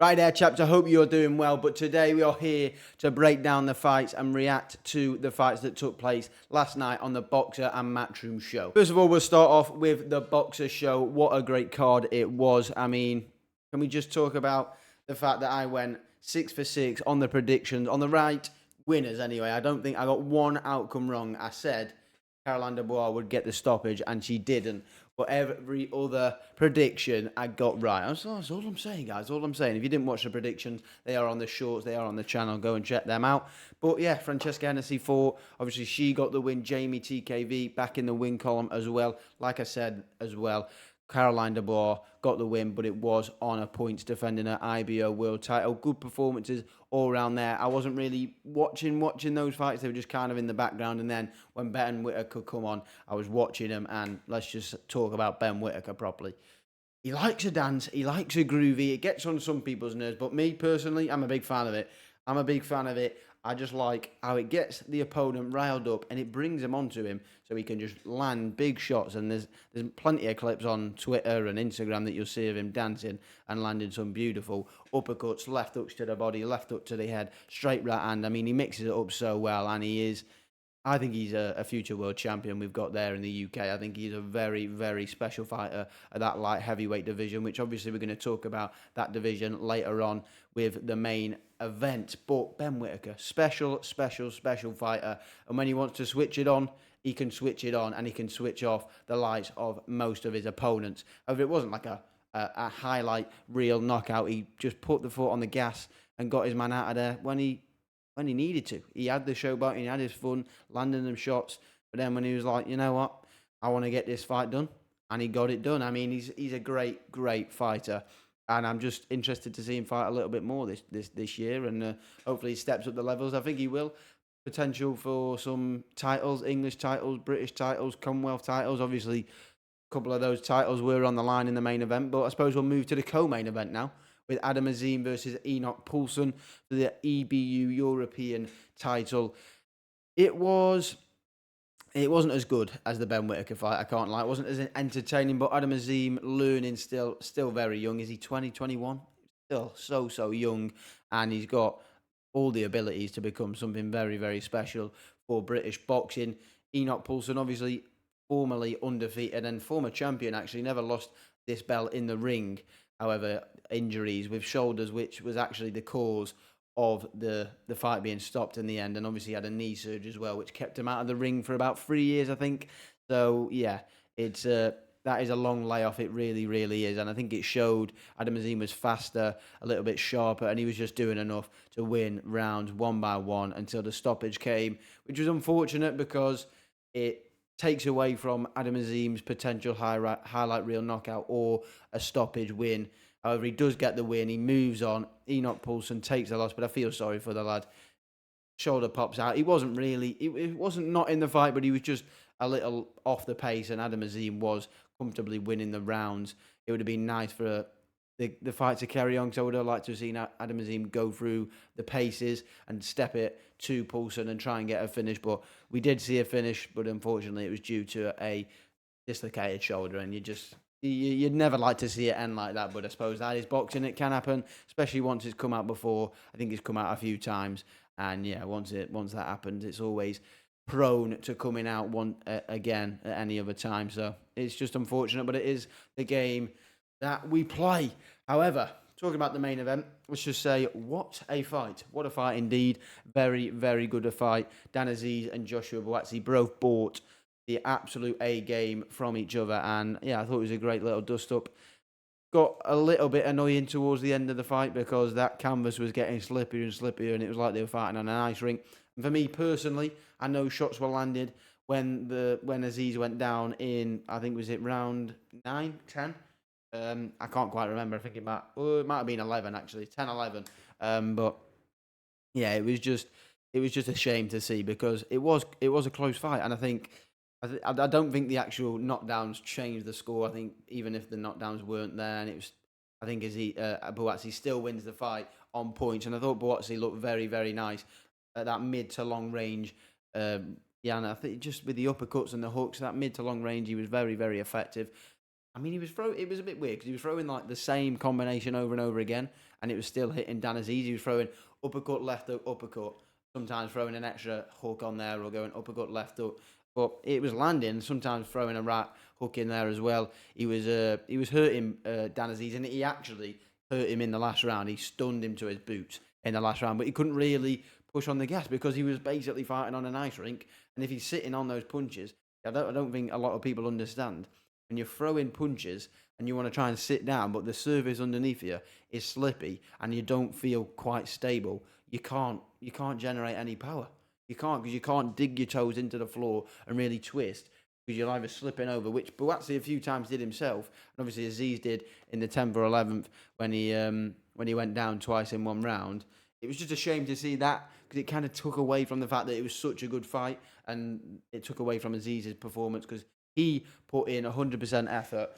Right there, chaps. I hope you're doing well. But today we are here to break down the fights and react to the fights that took place last night on the Boxer and Matchroom show. First of all, we'll start off with the Boxer show. What a great card it was. I mean, can we just talk about the fact that I went 6 for 6 on the predictions, on the right winners anyway. I don't think I got one outcome wrong. I said Caroline Dubois would get the stoppage, and she didn't. But every other prediction I got right. That's all I'm saying, guys. All I'm saying. If you didn't watch the predictions, they are on the shorts. They are on the channel. Go and check them out. But yeah, Francesca Hennessy fought. Obviously, she got the win. Jamie TKV back in the win column as well. Like I said as well, Caroline Dubois got the win, but it was on a points defending her IBO world title. Good performances all around there. I wasn't really watching those fights. They were just kind of in the background. And then when Benn Whitaker come on, I was watching them. And let's just talk about Benn Whitaker properly. He likes a dance. He likes a groovy. It gets on some people's nerves. But me, personally, I'm a big fan of it. I just like how it gets the opponent riled up and it brings him onto him so he can just land big shots. And there's plenty of clips on Twitter and Instagram that you'll see of him dancing and landing some beautiful uppercuts, left hooks to the body, left hook to the head, straight right hand. I mean, he mixes it up so well, and I think he's a future world champion we've got there in the UK. I think he's a very, very special fighter at that light heavyweight division, which obviously we're going to talk about that division later on with the main event. But Benn Whitaker, special, special, special fighter. And when he wants to switch it on, he can switch it on and he can switch off the lights of most of his opponents. However, it wasn't like a highlight reel knockout. He just put the foot on the gas and got his man out of there when he needed to. He had the showboat, he had his fun, landing them shots. But then when he was like, you know what, I want to get this fight done, and he got it done. I mean, he's a great, great fighter, and I'm just interested to see him fight a little bit more this year, and hopefully he steps up the levels. I think he will. Potential for some titles, English titles, British titles, Commonwealth titles. Obviously, a couple of those titles were on the line in the main event, but I suppose we'll move to the co-main event now with Adam Azim versus Enoch Poulsen for the EBU European title. It wasn't as good as the Benn Whitaker fight, I can't lie. It wasn't as entertaining, but Adam Azim learning still very young. Is he 20, 21? Still so young, and he's got all the abilities to become something very, very special for British boxing. Enoch Poulsen, obviously formerly undefeated and former champion, actually never lost this belt in the ring. However, injuries with shoulders, which was actually the cause of the fight being stopped in the end, and obviously had a knee surgery as well, which kept him out of the ring for about 3 years, I think. So yeah, it's that is a long layoff. It really, really is, and I think it showed. Adam Azim was faster, a little bit sharper, and he was just doing enough to win rounds one by one until the stoppage came, which was unfortunate because it takes away from Adam Azim's potential highlight reel knockout or a stoppage win. However, he does get the win. He moves on. Enoch Poulsen takes the loss, but I feel sorry for the lad. Shoulder pops out. He wasn't really, it wasn't not in the fight, but he was just a little off the pace, and Adam Azim was comfortably winning the rounds. It would have been nice for the fight to carry on, because I would have liked to have seen Adam Azim go through the paces and step it to Poulsen and try and get a finish. But we did see a finish, but unfortunately it was due to a dislocated shoulder, and you'd never like to see it end like that. But I suppose that is boxing. It can happen, especially once it's come out before. I think it's come out a few times, and yeah, once that happens, it's always prone to coming out again at any other time. So it's just unfortunate, but it is the game that we play. However, talking about the main event, let's just say, what a fight. What a fight indeed. Very, very good a fight. Dan Aziz and Joshua Buatsi both bought the absolute A game from each other. And yeah, I thought it was a great little dust-up. Got a little bit annoying towards the end of the fight because that canvas was getting slippier and slippier, and it was like they were fighting on an ice rink. And for me personally, I know shots were landed when Aziz went down in, I think, was it round 9, 10? I can't quite remember. I think it might have been 11 actually, 10, 11. But yeah, it was just a shame to see because it was a close fight, and I don't think the actual knockdowns changed the score. I think even if the knockdowns weren't there, and it was, I think Buatsi still wins the fight on points, and I thought Buatsi looked very, very nice at that mid to long range. Yeah, and I think just with the uppercuts and the hooks, that mid to long range, he was very, very effective. I mean, it was a bit weird because he was throwing like the same combination over and over again, and it was still hitting Dan Aziz. He was throwing uppercut, left hook, uppercut. Sometimes throwing an extra hook on there or going uppercut, left hook. But it was landing. Sometimes throwing a right hook in there as well. He was hurting Dan Aziz, and he actually hurt him in the last round. He stunned him to his boots in the last round, but he couldn't really push on the gas because he was basically fighting on an ice rink. And if he's sitting on those punches, I don't think a lot of people understand when you're throwing punches and you want to try and sit down, but the surface underneath you is slippy and you don't feel quite stable, you can't generate any power. You can't because you can't dig your toes into the floor and really twist because you're either slipping over, which Buatsi a few times did himself, and obviously Aziz did in the 10th or 11th when he went down twice in one round. It was just a shame to see that because it kind of took away from the fact that it was such a good fight, and it took away from Aziz's performance because he put in 100% effort.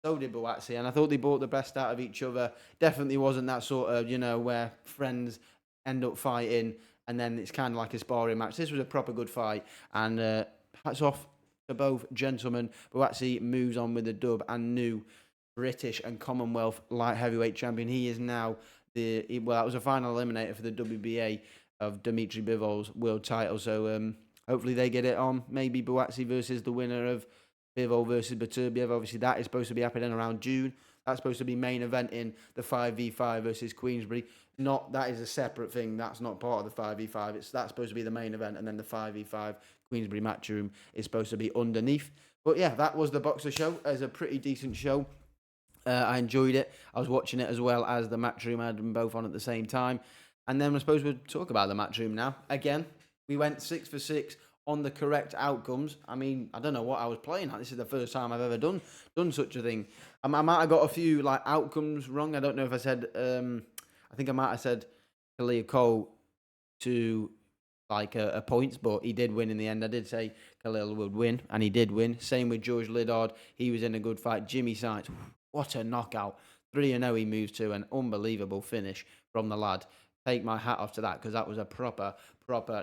So did Buatsi, and I thought they brought the best out of each other. Definitely wasn't that sort of, where friends end up fighting and then it's kind of like a sparring match. This was a proper good fight, and hats off to both gentlemen. Buatsi moves on with the dub and new British and Commonwealth light heavyweight champion. He is now that was a final eliminator for the WBA of Dmitry Bivol's world title. So hopefully they get it on. Maybe Buatsi versus the winner of Bivol versus Beterbiev. Obviously that is supposed to be happening around June. That's supposed to be main event in the 5v5 versus Queensbury. That is a separate thing. That's not part of the 5v5. That's supposed to be the main event, and then the 5v5 Queensbury Matchroom is supposed to be underneath. But yeah, that was the Boxer show. It was a pretty decent show. I enjoyed it. I was watching it as well as the Matchroom. I had them both on at the same time. And then I suppose we'll talk about the Matchroom now. Again, we went 6 for 6 on the correct outcomes. I mean, I don't know what I was playing at. This is the first time I've ever done such a thing. I might have got a few outcomes wrong. I don't know if I said. I think I might have said Khalil Cole to a points, but he did win in the end. I did say Khalil would win, and he did win. Same with George Liddard. He was in a good fight. Jimmy Sites, what a knockout. 3-0 he moves to, an unbelievable finish from the lad. Take my hat off to that because that was a proper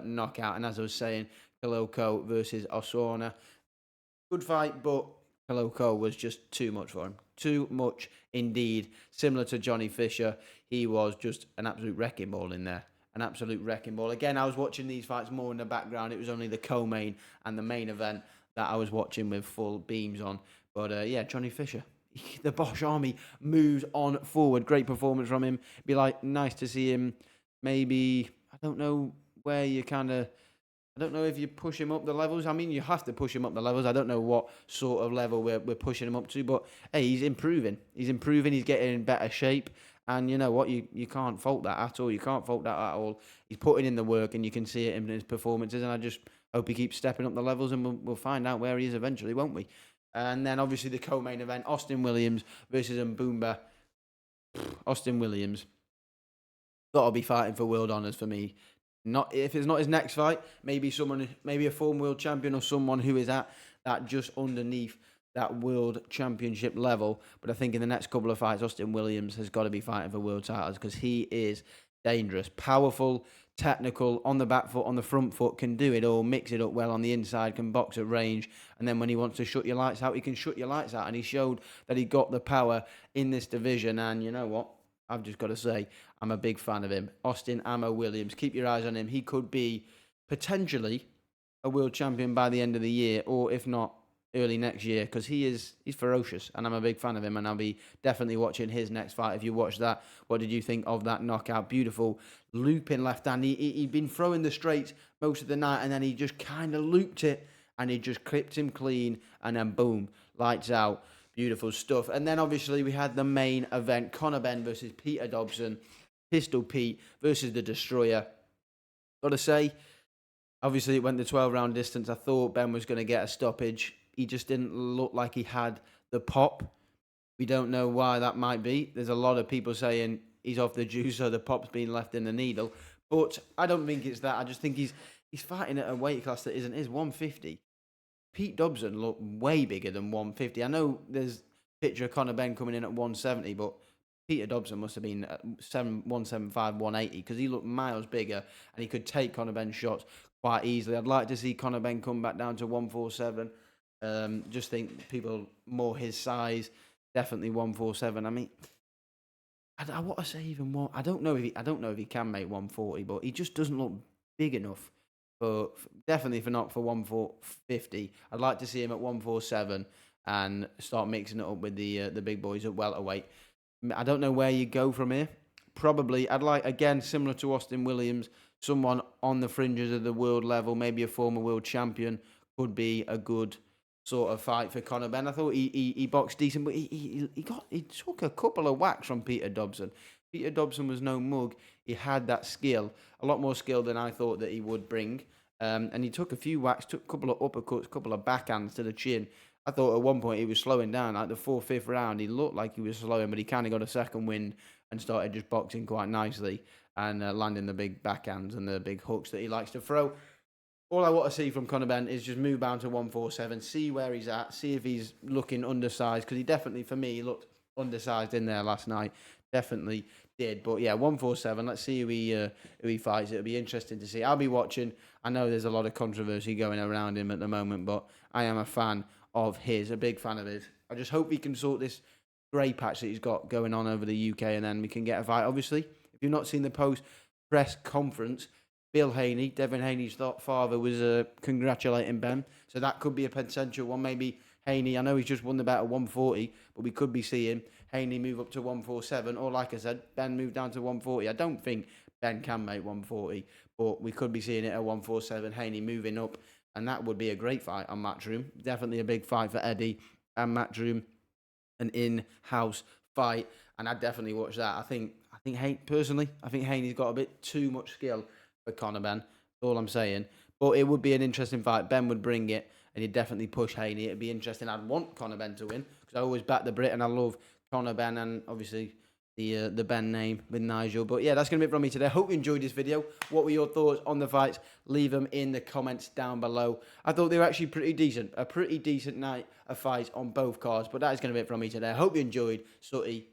knockout. And as I was saying, Khalil Cole versus Oswana. Good fight, but Khalil Cole was just too much for him. Too much indeed. Similar to Johnny Fisher, he was just an absolute wrecking ball in there. An absolute wrecking ball. Again, I was watching these fights more in the background. It was only the co-main and the main event that I was watching with full beams on. But yeah, Johnny Fisher. The Bosch Army moves on forward. Great performance from him. Be nice to see him. Maybe, I don't know where you I don't know if you push him up the levels. I mean, you have to push him up the levels. I don't know what sort of level we're pushing him up to, but hey, he's improving. He's improving. He's getting in better shape. And you know what? You can't fault that at all. You can't fault that at all. He's putting in the work, and you can see it in his performances. And I just hope he keeps stepping up the levels, and we'll find out where he is eventually, won't we? And then obviously the co-main event, Austin Williams versus Mboumba. Austin Williams got to be fighting for world honours for me. Not if it's not his next fight, maybe a former world champion or someone who is at that just underneath that world championship level. But I think in the next couple of fights, Austin Williams has got to be fighting for world titles because he is dangerous, powerful, technical, on the back foot, on the front foot, can do it all, mix it up well on the inside, can box at range, and then when he wants to shut your lights out, he can shut your lights out. And he showed that he got the power in this division. And you know what? I've just got to say, I'm a big fan of him. Austin Ammo Williams, keep your eyes on him. He could be potentially a world champion by the end of the year, or if not, early next year, because he's ferocious, and I'm a big fan of him, and I'll be definitely watching his next fight. If you watched that, what did you think of that knockout? Beautiful looping left hand. He'd been throwing the straights most of the night, and then he just kind of looped it, and he just clipped him clean, and then boom, lights out. Beautiful stuff. And then obviously we had the main event, Conor Benn versus Peter Dobson, Pistol Pete versus the Destroyer. Got to say, obviously it went the 12-round distance. I thought Ben was going to get a stoppage. He just didn't look like he had the pop. We don't know why that might be. There's a lot of people saying he's off the juice, so the pop's been left in the needle. But I don't think it's that. I just think he's fighting at a weight class that isn't his, 150. Pete Dobson looked way bigger than 150. I know there's a picture of Conor Benn coming in at 170, but Peter Dobson must have been at 175, 180 because he looked miles bigger and he could take Conor Benn's shots quite easily. I'd like to see Conor Benn come back down to 147. Just think people more his size, definitely 147. I mean, I want to say even one. I don't know if he can make 140, but he just doesn't look big enough for definitely for not for 150. I'd like to see him at 147 and start mixing it up with the big boys at welterweight. I don't know where you go from here. Probably, I'd like again similar to Austin Williams, someone on the fringes of the world level, maybe a former world champion, could be a good sort of fight for Conor Benn. I thought he boxed decent, but he took a couple of whacks from Peter Dobson. Peter Dobson was no mug. He had that skill, a lot more skill than I thought that he would bring. And he took a few whacks, took a couple of uppercuts, a couple of backhands to the chin. I thought at one point he was slowing down, like the fourth, fifth round. He looked like he was slowing, but he kind of got a second wind and started just boxing quite nicely and landing the big backhands and the big hooks that he likes to throw. All I want to see from Conor Benn is just move down to 147, see where he's at, see if he's looking undersized, because he definitely, for me, he looked undersized in there last night. Definitely did. But yeah, 147, let's see who he fights. It'll be interesting to see. I'll be watching. I know there's a lot of controversy going around him at the moment, but I am a fan of his, a big fan of his. I just hope he can sort this grey patch that he's got going on over the UK, and then we can get a fight. Obviously, if you've not seen the post-press conference, Bill Haney, Devin Haney's father, was congratulating Benn. So that could be a potential one. Maybe Haney, I know he's just won the bout at 140, but we could be seeing Haney move up to 147. Or like I said, Benn move down to 140. I don't think Benn can make 140, but we could be seeing it at 147. Haney moving up, and that would be a great fight on Matchroom. Definitely a big fight for Eddie and Matchroom, an in-house fight, and I'd definitely watch that. I think personally, I think Haney's got a bit too much skill for Conor Benn. That's all I'm saying. But it would be an interesting fight. Benn would bring it, and he'd definitely push Haney. It'd be interesting. I'd want Conor Benn to win because I always back the Brit, and I love Conor Benn and obviously the Benn name with Nigel. But yeah, that's going to be it from me today. Hope you enjoyed this video. What were your thoughts on the fights? Leave them in the comments down below. I thought they were actually pretty decent. A pretty decent night of fights on both cards. But that is going to be it from me today. I hope you enjoyed. Sutty